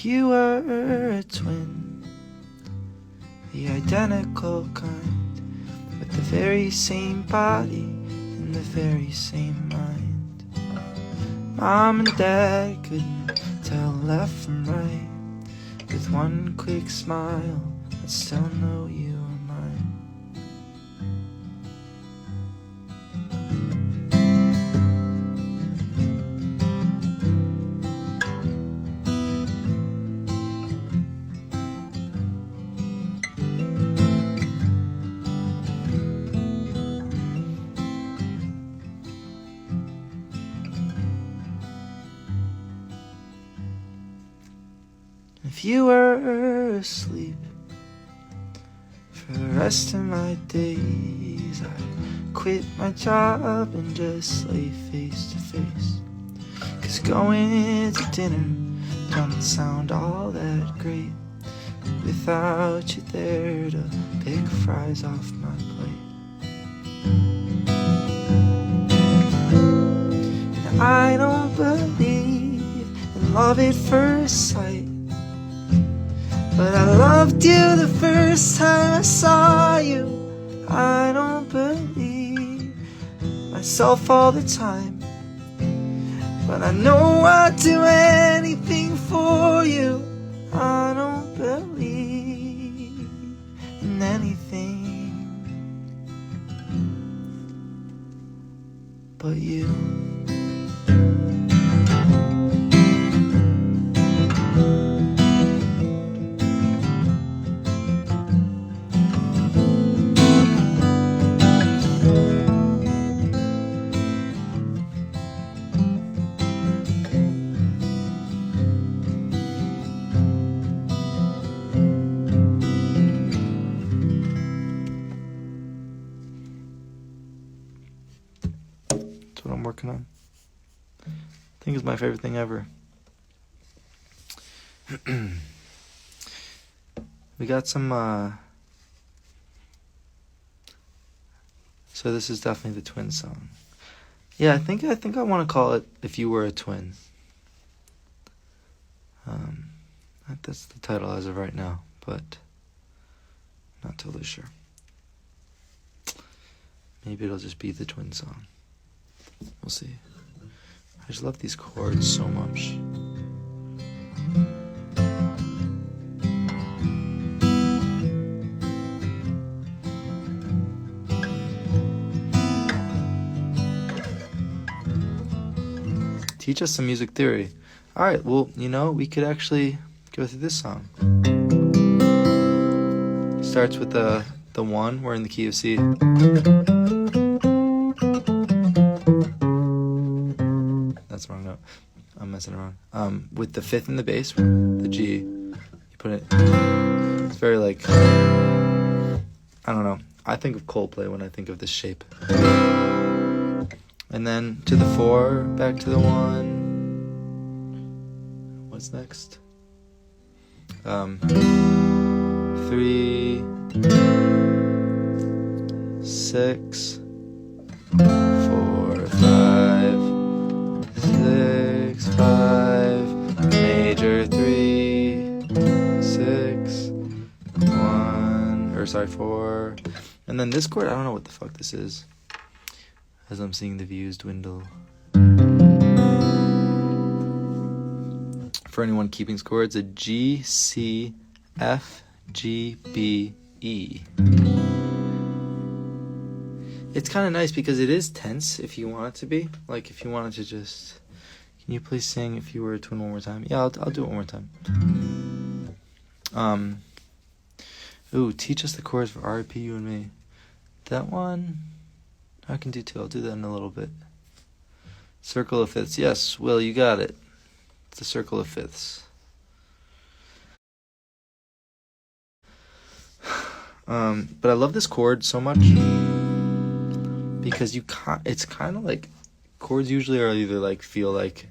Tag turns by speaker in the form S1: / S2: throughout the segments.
S1: If you were a twin, the identical kind, with the very same body and the very same mind, Mom and Dad couldn't tell left from right, with one quick smile, I'd still know you were mine. If you were asleep for the rest of my days, I'd quit my job and just lay face to face. 'Cause going to dinner don't sound all that great without you there to pick fries off my plate. And I don't believe in love at first sight, but I loved you the first time I saw you. I don't believe myself all the time, but I know I'd do anything for you. I don't believe in anything but you. What I'm working on. I think it's my favorite thing ever. We got some so this is definitely the twin song. Yeah, I think I want to call it If You Were a Twin. That's the title as of right now, but not totally sure. Maybe it'll just be the twin song. We'll see. I just love these chords so much. Teach us some music theory. Alright, well, we could actually go through this song. It starts with the 1, we're in the key of C. That's the wrong note. I'm messing around. With the 5th in the bass, the G, you put it. It's very like, I don't know. I think of Coldplay when I think of this shape. And then to the 4, back to the 1. What's next? 3, 6, 4, 5, 6, 5, major 3, 6, 4, and then this chord, I don't know what the fuck this is, as I'm seeing the views dwindle. For anyone keeping score, it's a G, C, F, G, B, E. It's kind of nice because it is tense if you want it to be. Like if you wanted to just... Can you please sing If You Were a Twin one more time? Yeah, I'll do it one more time. Ooh, teach us the chords for R.I.P. You and Me. That one, I can do too. I'll do that in a little bit. Circle of fifths. Yes, Will, you got it. It's the circle of fifths. But I love this chord so much because it's kind of like chords usually are either like feel like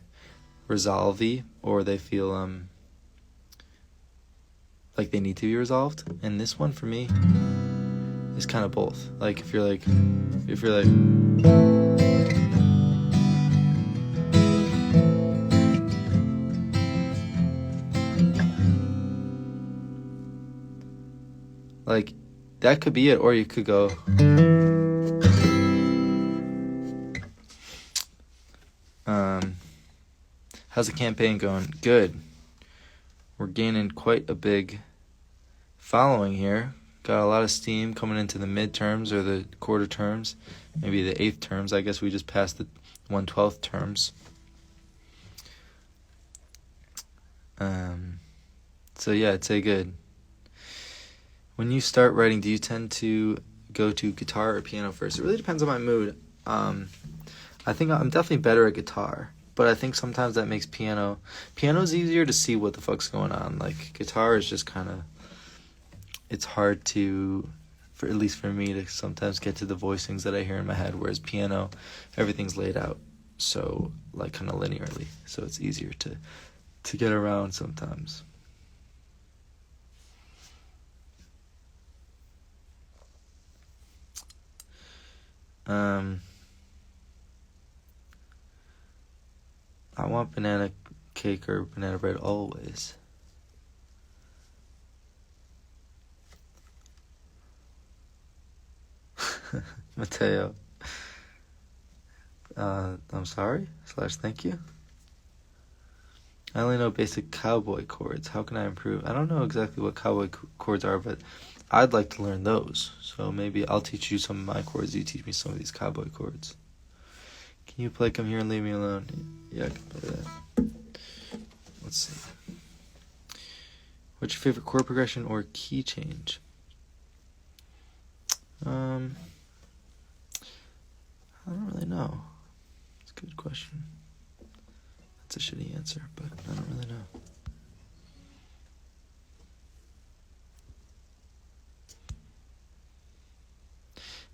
S1: resolve-y or they feel like they need to be resolved, and this one for me is kind of both. Like if you're like Like, that could be it, or you could go... how's the campaign going? Good. We're gaining quite a big following here. Got a lot of steam coming into the midterms or the quarter terms, maybe the 8th terms. I guess we just passed the 1/12 terms. So yeah, I'd say good. When you start writing, do you tend to go to guitar or piano first? It really depends on my mood. I think I'm definitely better at guitar, but I think sometimes that makes piano's easier to see what the fuck's going on. Like, guitar is just kind of, it's hard to, at least for me, to sometimes get to the voicings that I hear in my head, whereas piano, everything's laid out so, like, kind of linearly, so it's easier to get around sometimes. I want banana cake or banana bread always. Mateo. I'm sorry / thank you. I only know basic cowboy chords. How can I improve? I don't know exactly what cowboy chords are, but I'd like to learn those. So maybe I'll teach you some of my chords. You teach me some of these cowboy chords. Can you play Come Here and Leave Me Alone? Yeah, I can play that. Let's see. What's your favorite chord progression or key change? I don't really know. It's a good question. That's a shitty answer, but I don't really know.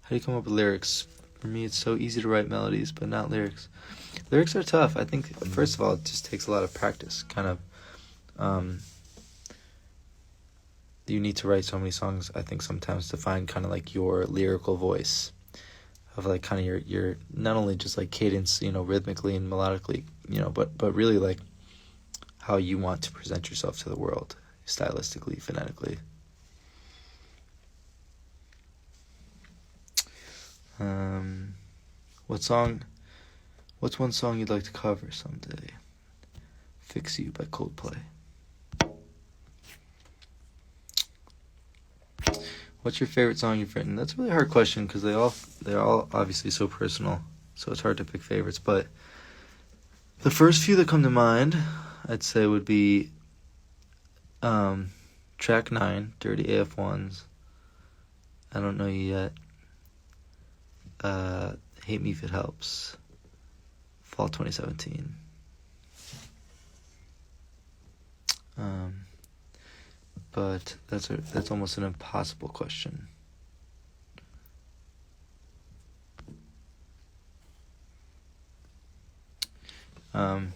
S1: How do you come up with lyrics? For me, it's so easy to write melodies, but not lyrics. Lyrics are tough. I think, first of all, it just takes a lot of practice. Kind of, you need to write so many songs, I think, sometimes to find kind of like your lyrical voice. Of like kind of your not only just like cadence, rhythmically and melodically, but really like how you want to present yourself to the world, stylistically, phonetically. What's one song you'd like to cover someday? Fix You by Coldplay. What's your favorite song you've written? That's a really hard question because they're all obviously so personal, so it's hard to pick favorites. But the first few that come to mind, I'd say, would be track 9, Dirty AF1s, I Don't Know You Yet, Hate Me If It Helps, Fall 2017. But that's almost an impossible question. I'm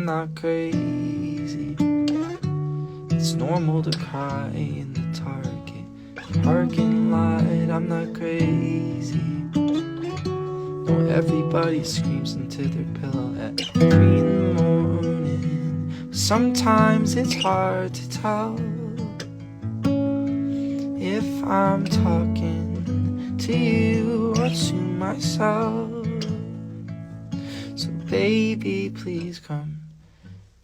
S1: not crazy. It's normal to cry in the Target parking lot. I'm not crazy. No, everybody screams into their pillow at 3 in the morning. Sometimes it's hard to tell if I'm talking to you or to myself. So baby, please come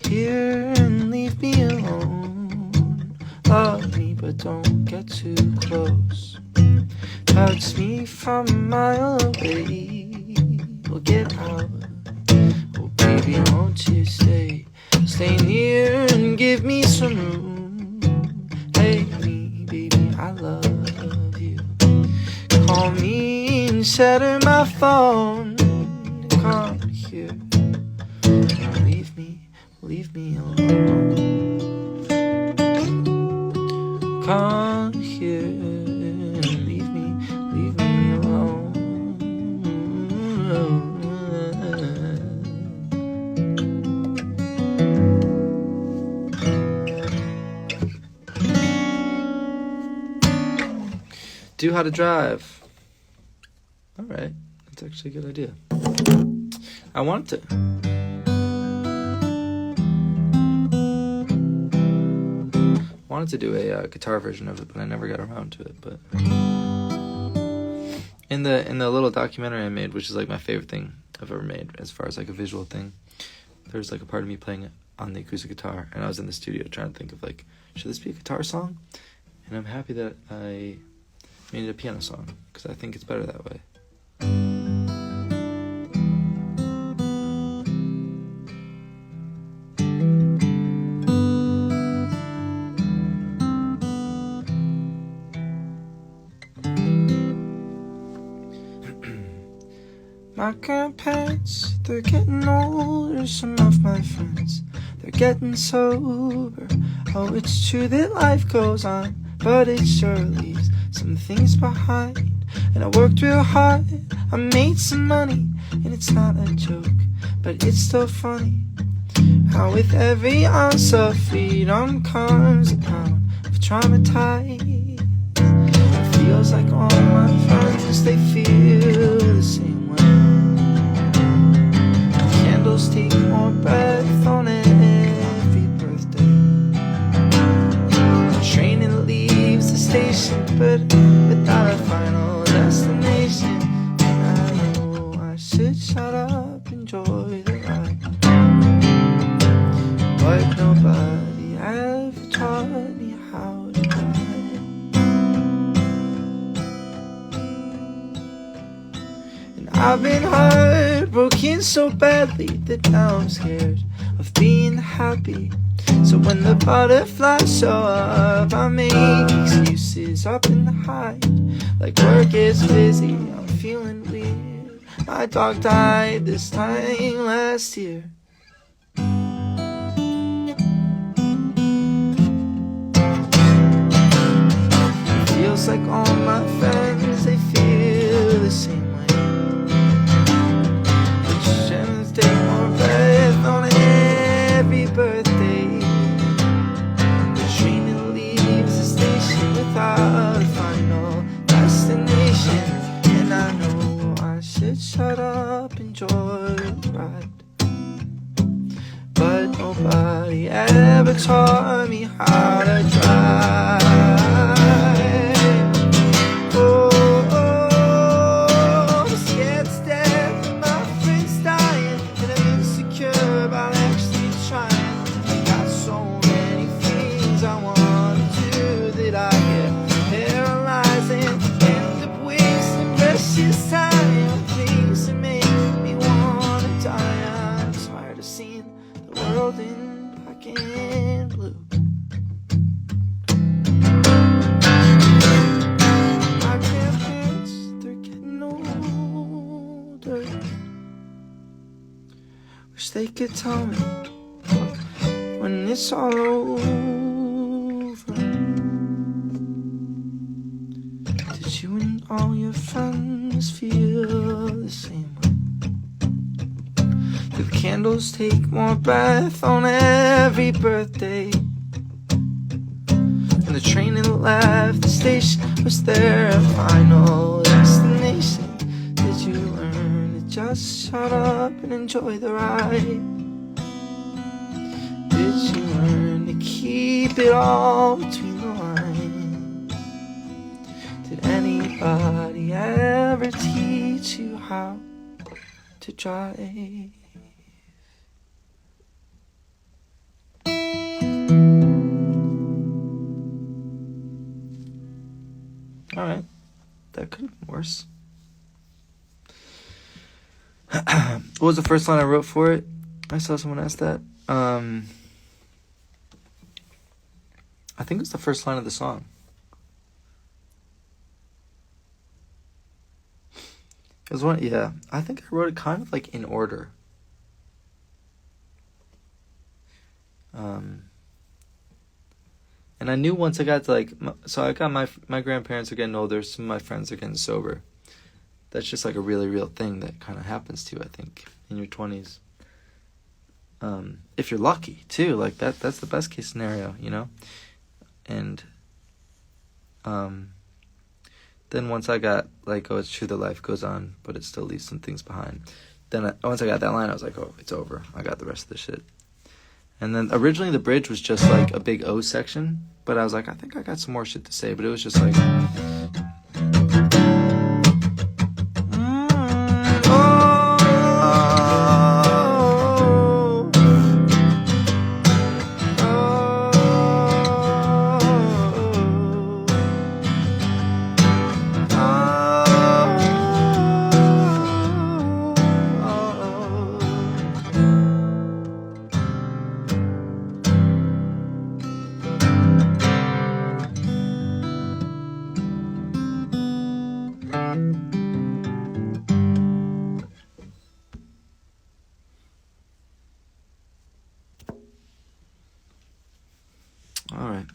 S1: here and leave me alone. Love me, but don't get too close. Touch me from a mile away. We'll get out. Oh baby, won't you stay near and give me some room. Hey me, baby, I love you. Call me and shatter my phone. Come here, leave me alone. Come here and leave me alone. Do how to drive. All right, that's actually a good idea. I wanted to do a guitar version of it, but I never got around to it. But in the little documentary I made, which is like my favorite thing I've ever made as far as like a visual thing, there's like a part of me playing it on the acoustic guitar, and I was in the studio trying to think of like, should this be a guitar song? And I'm happy that I made it a piano song, because I think it's better that way. My grandparents, they're getting older. Some of my friends, they're getting sober. Oh, it's true that life goes on, but it sure leaves some things behind. And I worked real hard, I made some money, and it's not a joke, but it's still funny how with every ounce of freedom comes a pound of traumatized. It feels like all my friends, they feel the same way. Candles take more breath on every birthday. The train it leaves the station, but without a final destination. And I know I should shut up, enjoy the ride, but nobody ever taught me how to ride. And I've been heartbroken so badly that now I'm scared of being happy. So when the butterflies show up, I make excuses up and hide. Like work is busy, I'm feeling weird. My dog died this time last year. It feels like all my friends, they feel the same way. Christians take more breath on every birthday. The train that leaves the station without a final destination. And I know I should shut up, enjoy the ride, but nobody ever taught me how to drive. Oh, I'm scared to death and my friends dying, and I'm insecure about actually trying. I got so many things I want to do that I get paralyzed and end up wasting precious time on things that make me want to die. I'm tired of seeing the world in black and blue. My grandparents, they're getting older. Wish they could tell me when it's all over. Did you and all your friends feel the same way? Do the candles take more breath on every birthday? And the train that left the station, was there a final destination? Did you learn to just shut up and enjoy the ride? Did you learn to keep it all between the lines? Did anybody ever teach you how to drive? Alright, that could have been worse. What was the first line I wrote for it? I saw someone ask that. I think it was the first line of the song. It was one, yeah. I think I wrote it kind of like in order. And I knew once I got to like, so I got my grandparents are getting older, some of my friends are getting sober. That's just like a really real thing that kind of happens to you, I think, in your 20s. If you're lucky, too, like that's the best case scenario, you know? And Then once I got, like, oh, it's true that life goes on, but it still leaves some things behind. Then once I got that line, I was like, oh, it's over. I got the rest of the shit. And then originally the bridge was just like a big O section, but I was like, I think I got some more shit to say, but it was just like... All right.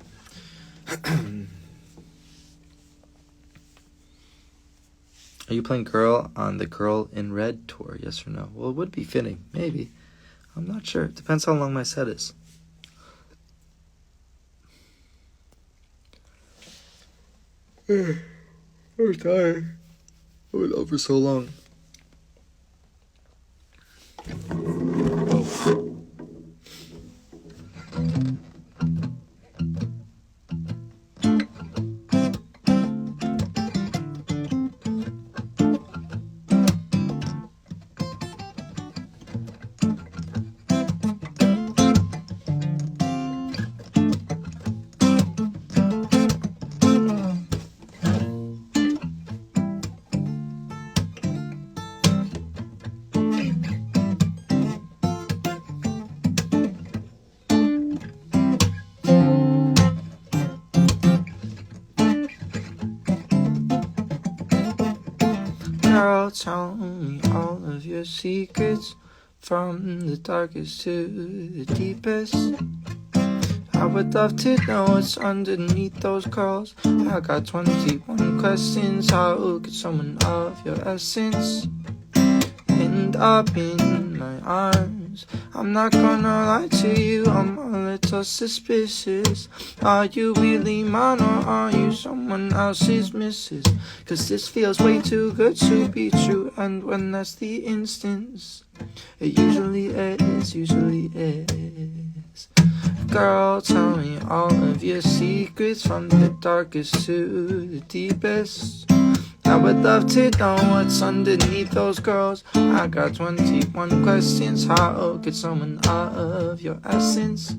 S1: Are you playing Girl on the Girl in Red tour? Yes or no? Well, it would be fitting. Maybe. I'm not sure. It depends how long my set is. I'm tired. I was out for so long. Girl, tell me all of your secrets, from the darkest to the deepest. I would love to know what's underneath those curls. I got 21 questions. How could someone of your essence end up in my arms? I'm not gonna lie to you, I'm a little suspicious. Are you really mine or are you someone else's missus? 'Cause this feels way too good to be true, and when that's the instance, it usually is. Girl, tell me all of your secrets, from the darkest to the deepest. I would love to know what's underneath those girls. I got 21 questions. How could someone of your essence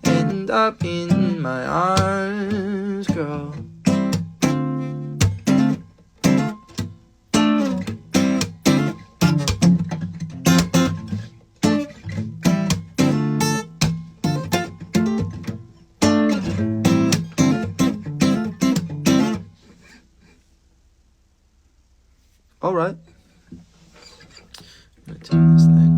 S1: end up in my arms, girl? All right. I'm gonna tune this thing.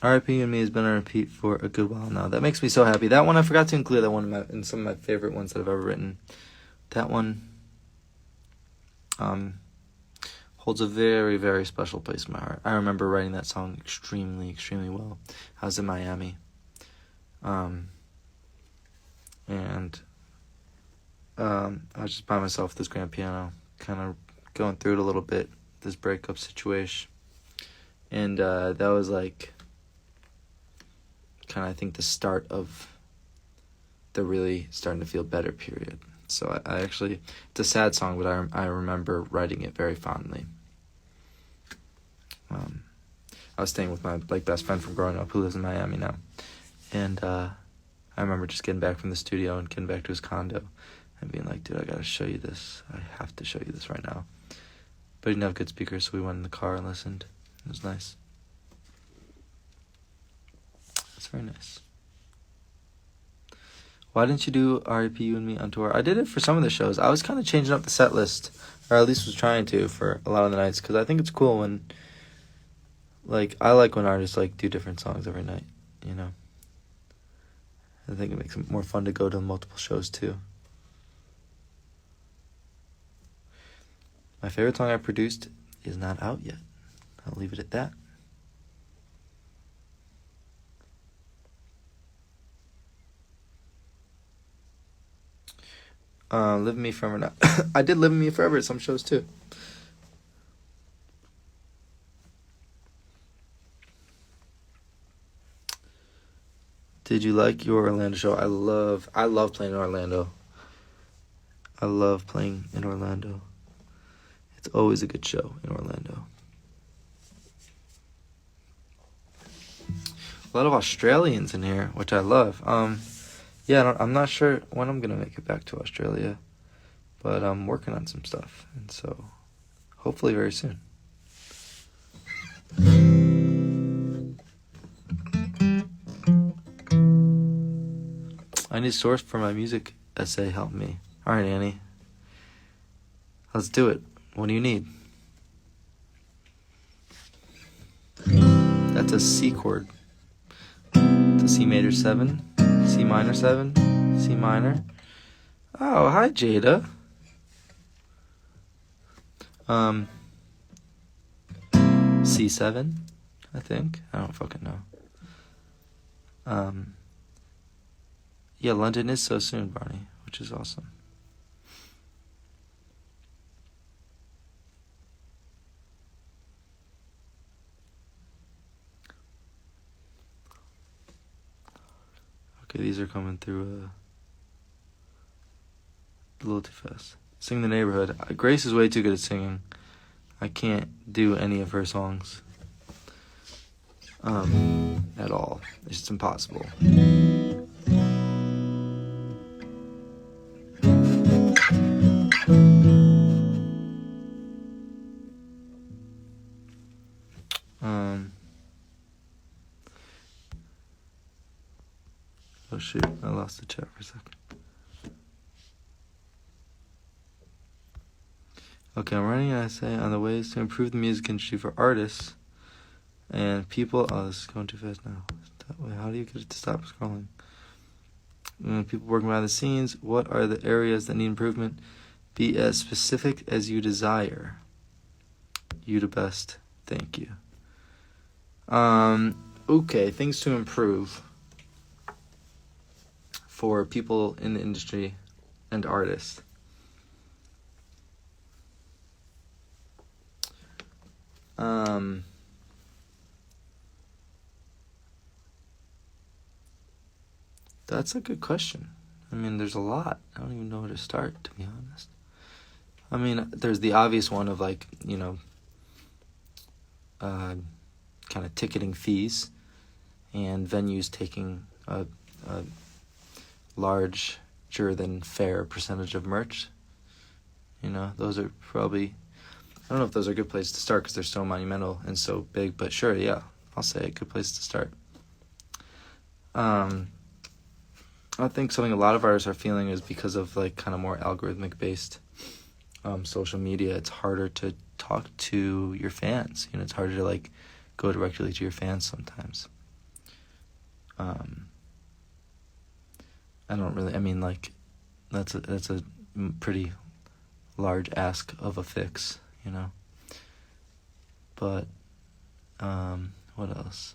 S1: R.I.P. You and Me has been on repeat for a good while now. That makes me so happy. That one, I forgot to include that one in some of my favorite ones that I've ever written. That one holds a very, very special place in my heart. I remember writing that song extremely, extremely well. I was in Miami. And I was just by myself at this grand piano, kind of going through it a little bit, this breakup situation. And that was like kind of, I think, the start of the really starting to feel better period. So I actually, it's a sad song, but I remember writing it very fondly. I was staying with my best friend from growing up who lives in Miami now. And I remember just getting back from the studio and getting back to his condo and being like, dude, I gotta show you this. I have to show you this right now. But he didn't have good speakers, so we went in the car and listened. It was nice. It's very nice. Why didn't you do R.I.P. You and Me on tour? I did it for some of the shows. I was kind of changing up the set list, or at least was trying to, for a lot of the nights, because I think it's cool when, I like when artists, do different songs every night, you know? I think it makes it more fun to go to multiple shows, too. My favorite song I produced is not out yet. I'll leave it at that. Live With Me Forever now. I did Live With Me Forever at some shows too. Did you like your Orlando show? I love playing in Orlando. I love playing in Orlando. It's always a good show in Orlando. A lot of Australians in here, which I love. Yeah, I'm not sure when I'm gonna make it back to Australia, but I'm working on some stuff, and so hopefully very soon. I need a source for my music essay. Help me. All right, Annie. Let's do it. What do you need? That's a C chord. It's a C major 7, C minor 7, C minor. Oh, hi, Jada. C7, I think. I don't fucking know. Yeah, London is so soon, Barney, which is awesome. Okay, these are coming through a little too fast. Sing the Neighborhood. Grace is way too good at singing. I can't do any of her songs. At all. It's just impossible. Oh shoot, I lost the chat for a second. Okay, I'm writing an essay on the ways to improve the music industry for artists and people. Oh, this is going too fast now. Wait, how do you get it to stop scrolling? People working behind the scenes. What are the areas that need improvement? Be as specific as you desire. You the best. Thank you. Okay, things to improve for people in the industry and artists. That's a good question. I mean, there's a lot. I don't even know where to start, to be honest. I mean, there's the obvious one of like, kind of ticketing fees and venues taking a larger than fair percentage of merch. Those are probably, I don't know if those are a good places to start because they're so monumental and so big, but sure, yeah, I'll say a good place to start. I think something a lot of artists are feeling is because of like kind of more algorithmic based social media. It's harder to talk to your fans. It's harder to like go directly to your fans sometimes. That's a pretty large ask of a fix, But what else?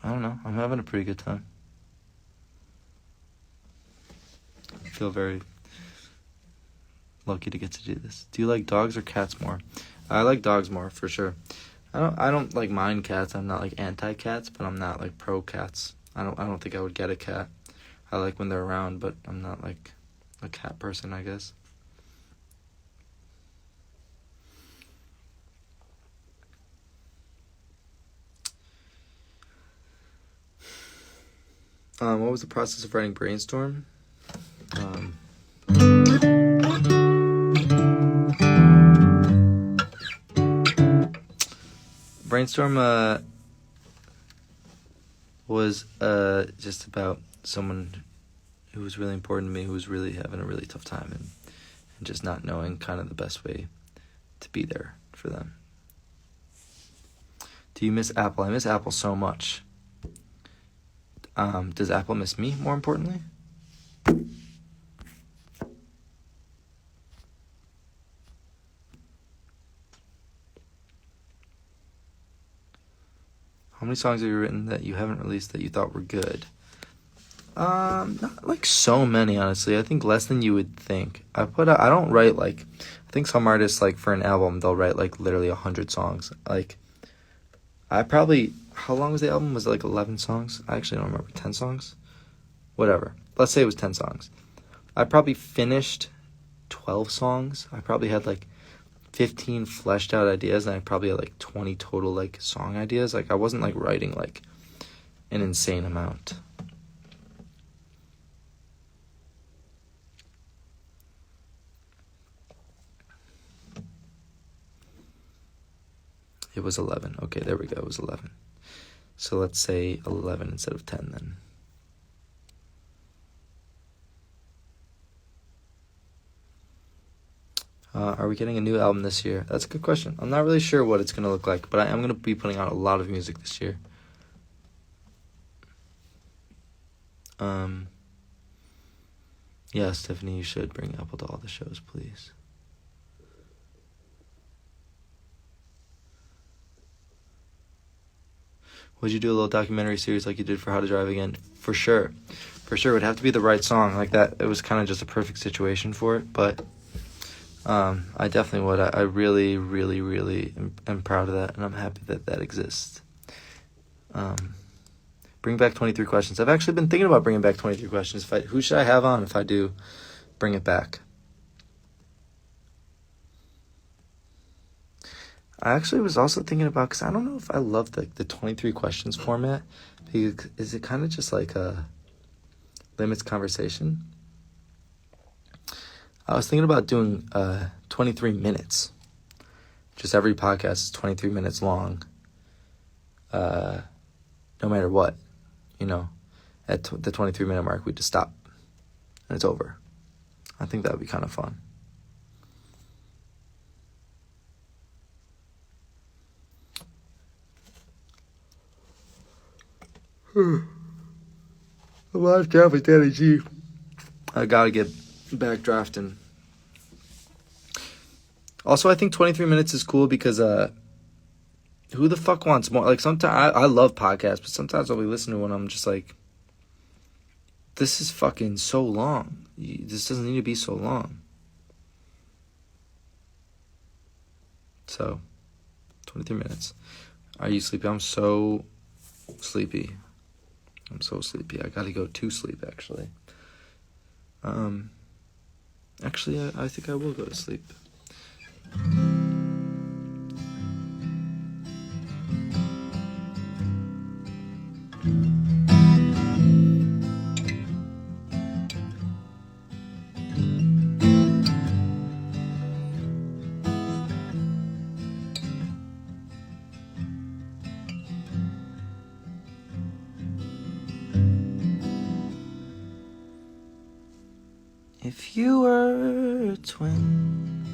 S1: I don't know. I'm having a pretty good time. I feel very lucky to get to do this. Do you like dogs or cats more? I like dogs more, for sure. I don't like mind cats. I'm not like anti-cats, but I'm not like pro cats. I don't think I would get a cat. I like when they're around, but I'm not like a cat person, I guess. What was the process of writing Brainstorm? Brainstorm was just about someone who was really important to me, who was really having a really tough time and just not knowing kind of the best way to be there for them. Do you miss Apple? I miss Apple so much. Does Apple miss me, more importantly? How many songs have you written that you haven't released that you thought were good? Not like so many, honestly. I think less than you would think. I don't write like, I think some artists, like for an album, they'll write like literally 100 songs. Like, how long was the album? Was it like 11 songs? I actually don't remember. 10 songs? Whatever. Let's say it was 10 songs. I probably finished 12 songs. I probably had like 15 fleshed out ideas, and I probably had like 20 total like song ideas. Like, I wasn't like writing like an insane amount. It was 11. Okay, there we go. It was 11. So let's say 11 instead of 10 then. Are we getting a new album this year? That's a good question. I'm not really sure what it's going to look like, but I am going to be putting out a lot of music this year. Yeah, Stephanie, you should bring Apple to all the shows, please. Would you do a little documentary series like you did for How to Drive Again? For sure. For sure. It would have to be the right song. Like that, it was kind of just a perfect situation for it. But I definitely would. I really, really, really am proud of that. And I'm happy that that exists. Bring back 23 questions. I've actually been thinking about bringing back 23 questions. Who should I have on if I do bring it back? I actually was also thinking about, because I don't know if I love the 23 questions format, because is it kind of just like limits conversation? I was thinking about doing 23 minutes. Just every podcast is 23 minutes long. No matter what, at the 23-minute mark, we just stop and it's over. I think that would be kind of fun. A live chat with Danny G. I gotta get back drafting. Also, I think 23 minutes is cool because who the fuck wants more? Like, sometimes I love podcasts, but sometimes I'll be listening to one and I'm just like, this is fucking so long. This doesn't need to be so long. So, 23 minutes. Are you sleepy? I'm so sleepy. I gotta go to sleep, actually. Actually, I think I will go to sleep. If you were a twin,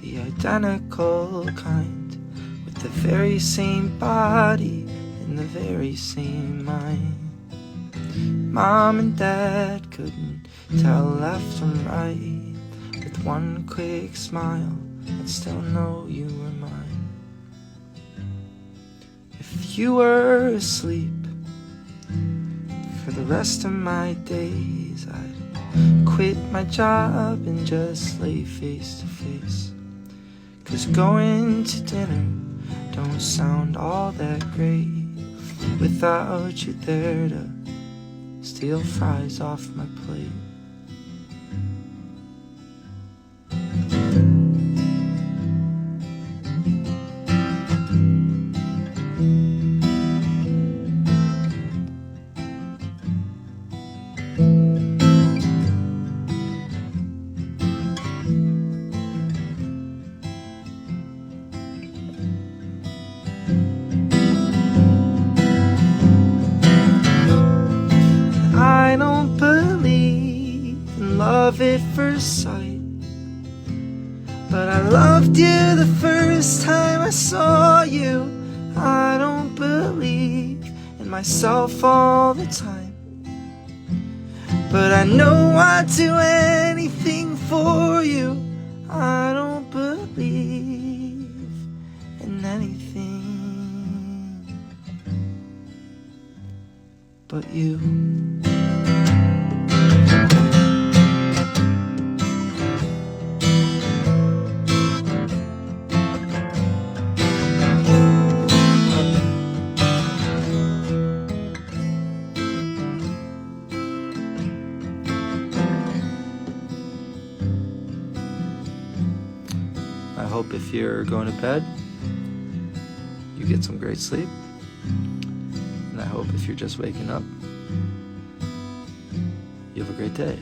S1: the identical kind, with the very same body and the very same mind, Mom and Dad couldn't tell left from right. With one quick smile, I'd still know you were mine. If you were asleep, for the rest of my days I'd quit my job and just lay face to face. 'Cause going to dinner don't sound all that great without you there to steal fries off my plate. I don't believe in love at first sight, but I loved you the first time I saw you. I don't believe in myself all the time, but I know I'd do anything for you. I don't believe in anything. but you. I hope if you're going to bed, you get some great sleep. And I hope if you're just waking up, you have a great day.